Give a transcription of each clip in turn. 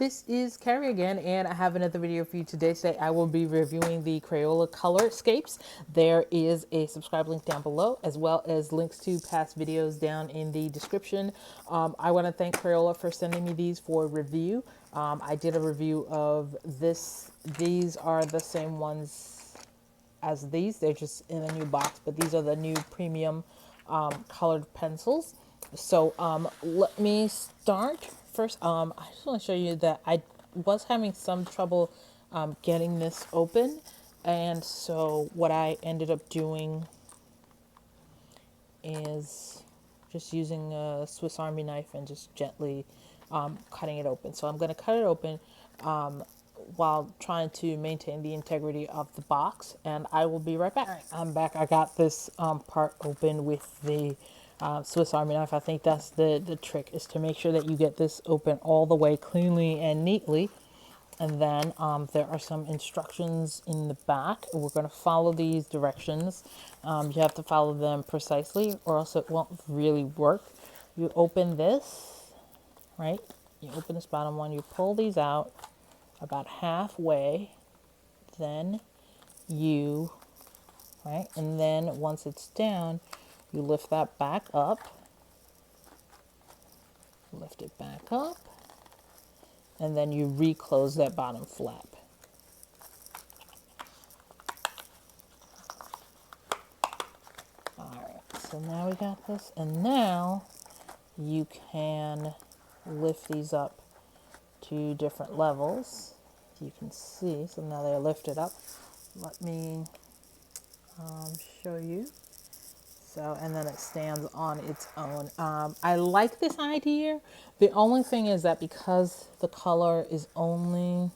this is Carrie again, and I have another video for you today. Today I will be reviewing the Crayola Color Escapes. There is a subscribe link down below, as well as links to past videos down in the description. I want to thank Crayola for sending me these for review. I did a review of this. These are the same ones as these. They're just in a new box, but these are the new premium colored pencils. So let me start. First, I just want to show you that I was having some trouble getting this open. And so what I ended up doing is just using a Swiss Army knife and just gently cutting it open. So I'm going to cut it open while trying to maintain the integrity of the box. And I will be right back. All right, I'm back. I got this part open with the Swiss Army knife. I think that's the trick, is to make sure that you get this open all the way cleanly and neatly. And then there are some instructions in the back. We're going to follow these directions. You have to follow them precisely or else it won't really work. You open this, right? You open this bottom one, you pull these out about halfway, then you, right? And then once it's down, you lift that back up, lift it back up, and then you reclose that bottom flap. All right, so now we got this, and now you can lift these up to different levels. You can see, so now they're lifted up. Let me show you. So, and then it stands on its own. I like this idea. The only thing is that because the color is only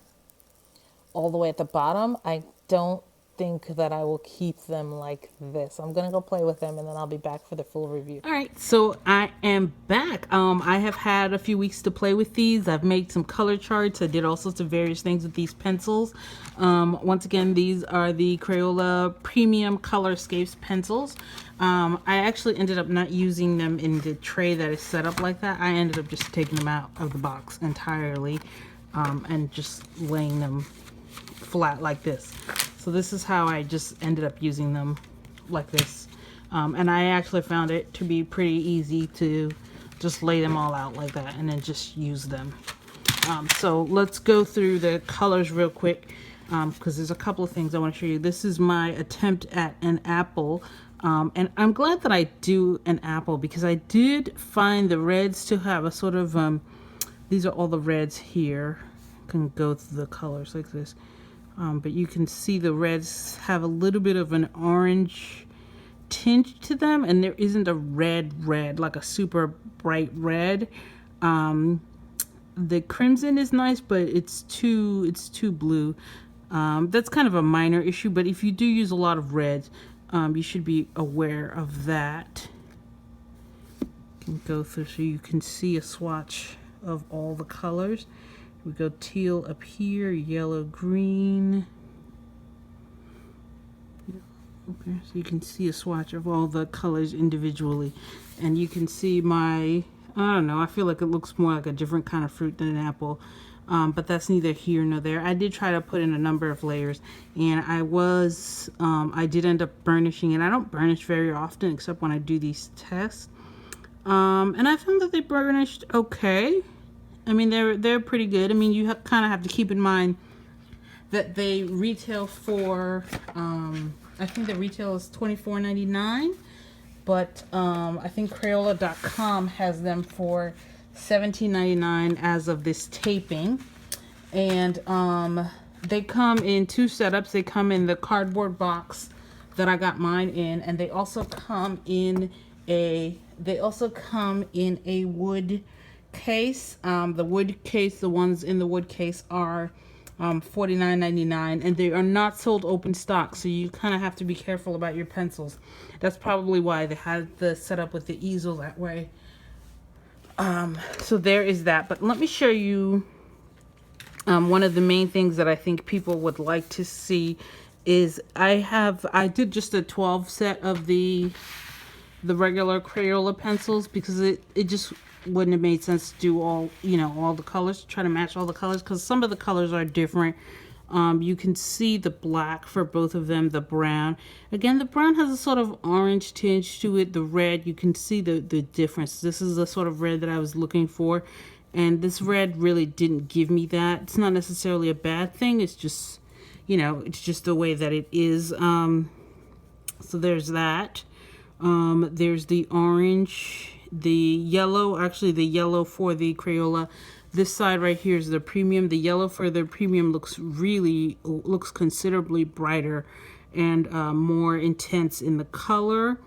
all the way at the bottom, I don't think that I will keep them like this. I'm gonna go play with them and then I'll be back for the full review. All right, so I am back. I have had a few weeks to play with these. I've made some color charts. I did all sorts of various things with these pencils. Once again, these are the Crayola Premium Color Escapes pencils. I actually ended up not using them in the tray that is set up like that. I ended up just taking them out of the box entirely and just laying them flat like this. So this is how I just ended up using them, like this. And I actually found it to be pretty easy to just lay them all out like that and then just use them. So let's go through the colors real quick, because there's a couple of things I want to show you. This is my attempt at an apple. And I'm glad that I do an apple, because I did find the reds to have a sort of, these are all the reds here. Can go through the colors like this. But you can see the reds have a little bit of an orange tinge to them, and there isn't a red, like a super bright red. The crimson is nice, but it's too blue. That's kind of a minor issue, but if you do use a lot of reds, you should be aware of that. You can go through so you can see a swatch of all the colors. We go teal up here, yellow, green. Okay, so you can see a swatch of all the colors individually. And you can see my, I don't know, I feel like it looks more like a different kind of fruit than an apple. But that's neither here nor there. I did try to put in a number of layers, and I did end up burnishing, and I don't burnish very often except when I do these tests. And I found that they burnished okay. I mean, they're pretty good. I mean, you kind of have to keep in mind that they retail for, I think the retail is $24.99, but I think Crayola.com has them for $17.99 as of this taping. And they come in two setups. They come in the cardboard box that I got mine in, and they also come in a wood case. The wood case, the ones in the wood case are $49.99, and they are not sold open stock, so you kind of have to be careful about your pencils. That's probably why they had the setup with the easel that way. So there is that. But let me show you one of the main things that I think people would like to see is I did just a 12 set of the the regular Crayola pencils, because it just wouldn't have made sense to do all, you know, all the colors, try to match all the colors, because some of the colors are different. You can see the black for both of them, the brown. Again, the brown has a sort of orange tinge to it. The red, you can see the difference. This is the sort of red that I was looking for. And this red really didn't give me that. It's not necessarily a bad thing. It's just, you know, it's just the way that it is. So there's that. There's the orange, the yellow, actually the yellow for the Crayola. This side right here is the premium. The yellow for the premium looks considerably brighter and more intense in the color.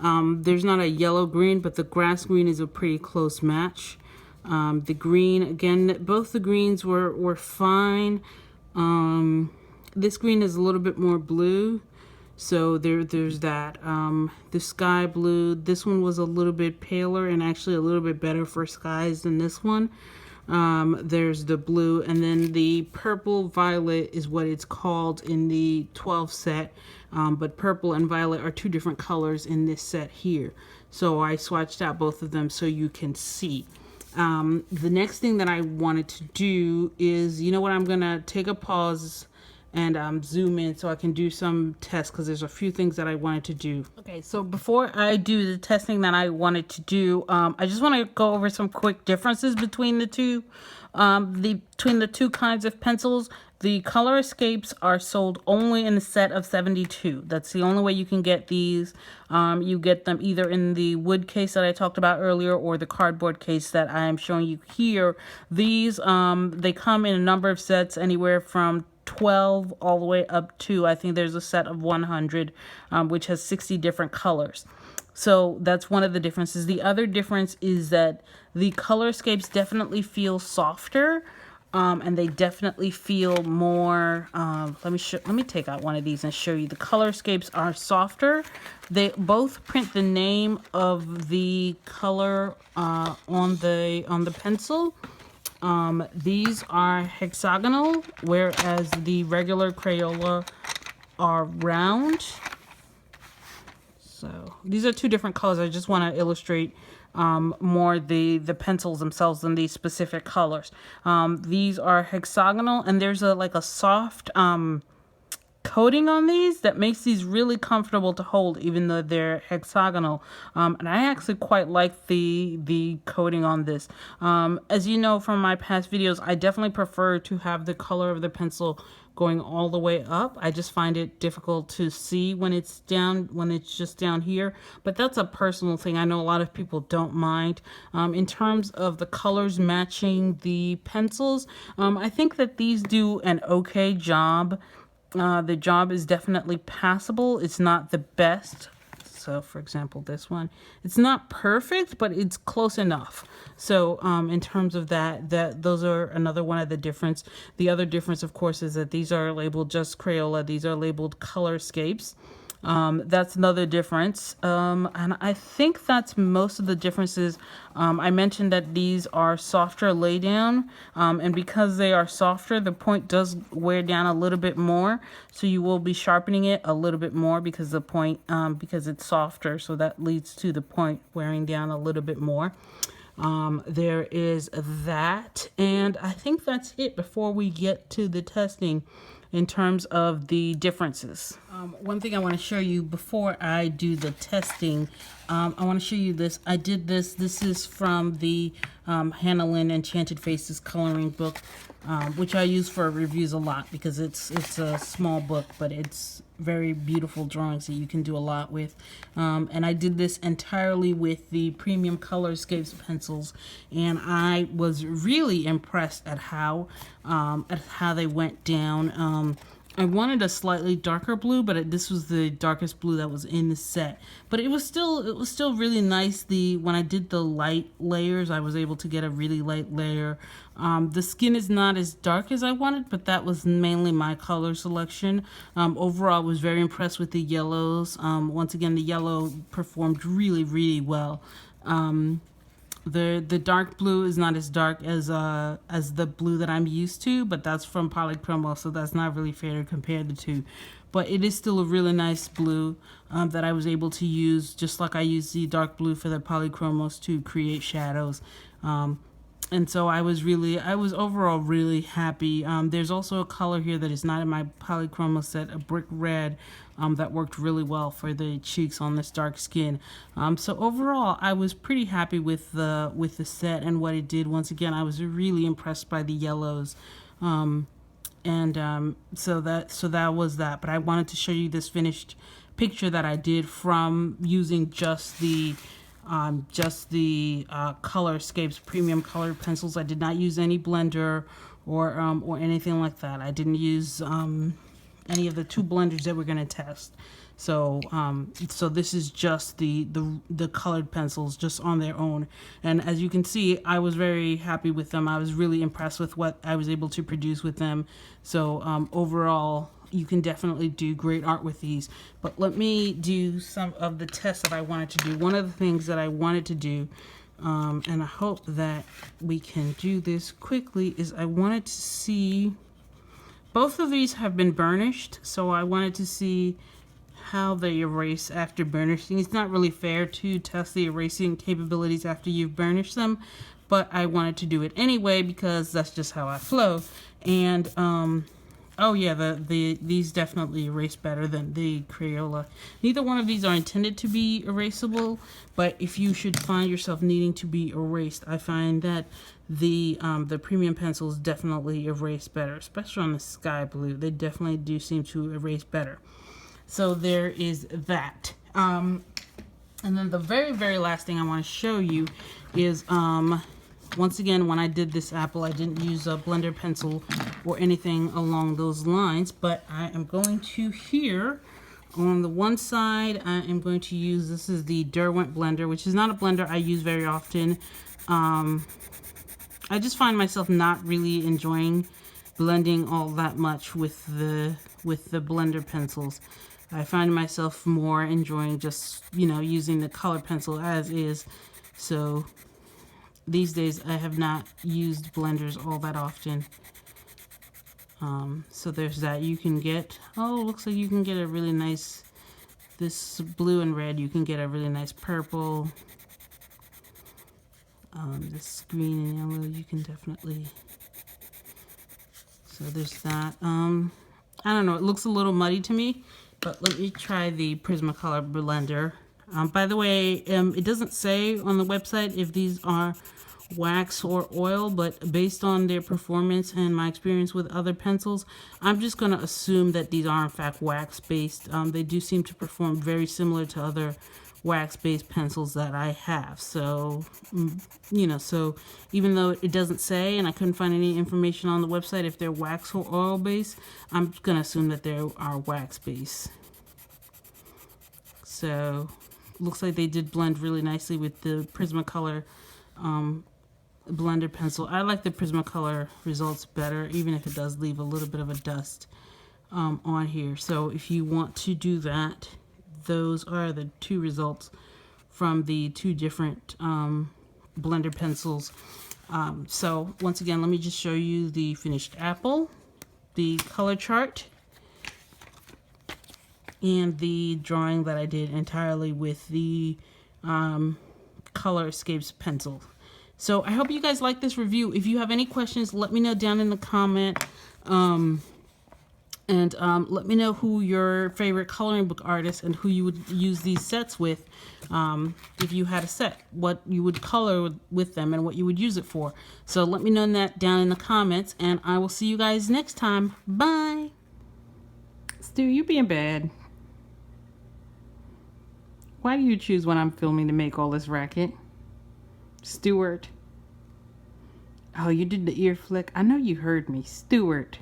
There's not a yellow green, but the grass green is a pretty close match. The green, again, both the greens were fine. This green is a little bit more blue. So there's that. The sky blue, this one was a little bit paler and actually a little bit better for skies than this one. There's the blue, and then the purple violet is what it's called in the 12 set. But purple and violet are two different colors in this set here. So I swatched out both of them so you can see. The next thing that I wanted to do is, you know what, I'm gonna take a pause and zoom in so I can do some tests, because there's a few things that I wanted to do. Okay, so before I do the testing that I wanted to do, I just want to go over some quick differences between the two. Between the two kinds of pencils. The Color Escapes are sold only in a set of 72. That's the only way you can get these. You get them either in the wood case that I talked about earlier or the cardboard case that I am showing you here. These, they come in a number of sets, anywhere from 12 all the way up to, I think there's a set of 100, which has 60 different colors. So that's one of the differences. The other difference is that the Color Escapes definitely feel softer. And they definitely feel more, let me take out one of these and show you. The Color Escapes are softer. They both print the name of the color on the pencil. These are hexagonal, whereas the regular Crayola are round. So these are two different colors. I just want to illustrate more the pencils themselves than these specific colors. These are hexagonal, and there's like a soft coating on these that makes these really comfortable to hold, even though they're hexagonal. And I actually quite like the coating on this. As you know from my past videos, I definitely prefer to have the color of the pencil going all the way up. I just find it difficult to see when it's down, when it's just down here, but that's a personal thing. I know a lot of people don't mind. In terms of the colors matching the pencils, I think that these do an okay job. The job is definitely passable. It's not the best. So for example, this one, it's not perfect, but it's close enough. So in terms of that, those are another one of the difference. The other difference, of course, is that these are labeled just Crayola. These are labeled Color Escapes. That's another difference. And I think that's most of the differences. I mentioned that these are softer lay down, and because they are softer, the point does wear down a little bit more. So you will be sharpening it a little bit more because the point, because it's softer. So that leads to the point wearing down a little bit more. There is that, and I think that's it before we get to the testing in terms of the differences. One thing I want to show you before I do the testing, I want to show you this. I did this. This is from the Hannah Lynn Enchanted Faces coloring book, which I use for reviews a lot because it's a small book, but it's very beautiful drawings that you can do a lot with. And I did this entirely with the Premium Color Escapes pencils, and I was really impressed at how they went down. I wanted a slightly darker blue, but this was the darkest blue that was in the set. But it was still really nice. When I did the light layers, I was able to get a really light layer. The skin is not as dark as I wanted, but that was mainly my color selection. Overall, I was very impressed with the yellows. Once again, the yellow performed really, really well. The dark blue is not as dark as the blue that I'm used to, but that's from Polychromos, so that's not really fair to compare the two. But it is still a really nice blue that I was able to use, just like I used the dark blue for the Polychromos to create shadows. And so I was overall really happy. There's also a color here that is not in my Polychromos set, a brick red, that worked really well for the cheeks on this dark skin. So overall, I was pretty happy with the set and what it did. Once again, I was really impressed by the yellows. So that was that. But I wanted to show you this finished picture that I did from using just the Color Escapes premium colored pencils. I did not use any blender or anything like that. I didn't use any of the two blenders that we're going to test. So this is just the colored pencils just on their own. And as you can see, I was very happy with them. I was really impressed with what I was able to produce with them. So overall, you can definitely do great art with these. But let me do some of the tests that I wanted to do. One of the things that I wanted to do, and I hope that we can do this quickly, is I wanted to see, both of these have been burnished, so I wanted to see how they erase after burnishing. It's not really fair to test the erasing capabilities after you've burnished them, but I wanted to do it anyway because that's just how I flow. And oh yeah, these definitely erase better than the Crayola. Neither one of these are intended to be erasable, but if you should find yourself needing to be erased, I find that the premium pencils definitely erase better, especially on the sky blue. They definitely do seem to erase better. So there is that. And then the very, very last thing I want to show you is once again, when I did this apple, I didn't use a blender pencil or anything along those lines, but I am going to here, on the one side, I am going to use, this is the Derwent Blender, which is not a blender I use very often. I just find myself not really enjoying blending all that much with the blender pencils. I find myself more enjoying just, using the color pencil as is. So these days I have not used blenders all that often. So there's that. You can get, looks like you can get a really nice, this blue and red, you can get a really nice purple. This green and yellow, you can definitely, so there's that. I don't know, it looks a little muddy to me, but let me try the Prismacolor Blender. By the way, it doesn't say on the website if these are wax or oil, but based on their performance and my experience with other pencils, I'm just going to assume that these are in fact wax based. They do seem to perform very similar to other wax based pencils that I have. So, so even though it doesn't say, and I couldn't find any information on the website if they're wax or oil based, I'm going to assume that they are wax based. So looks like they did blend really nicely with the Prismacolor blender pencil. I like the Prismacolor results better, even if it does leave a little bit of a dust on here. So if you want to do that, those are the two results from the two different blender pencils. So once again, let me just show you the finished apple, the color chart, and the drawing that I did entirely with the Color Escapes pencil. So I hope you guys like this review. If you have any questions, let me know down in the comment. And let me know who your favorite coloring book artist and who you would use these sets with. If you had a set, what you would color with them and what you would use it for. So let me know that down in the comments, and I will see you guys next time. Bye. Stu, you being bad. Why do you choose when I'm filming to make all this racket? Stuart. Oh, you did the ear flick? I know you heard me. Stuart.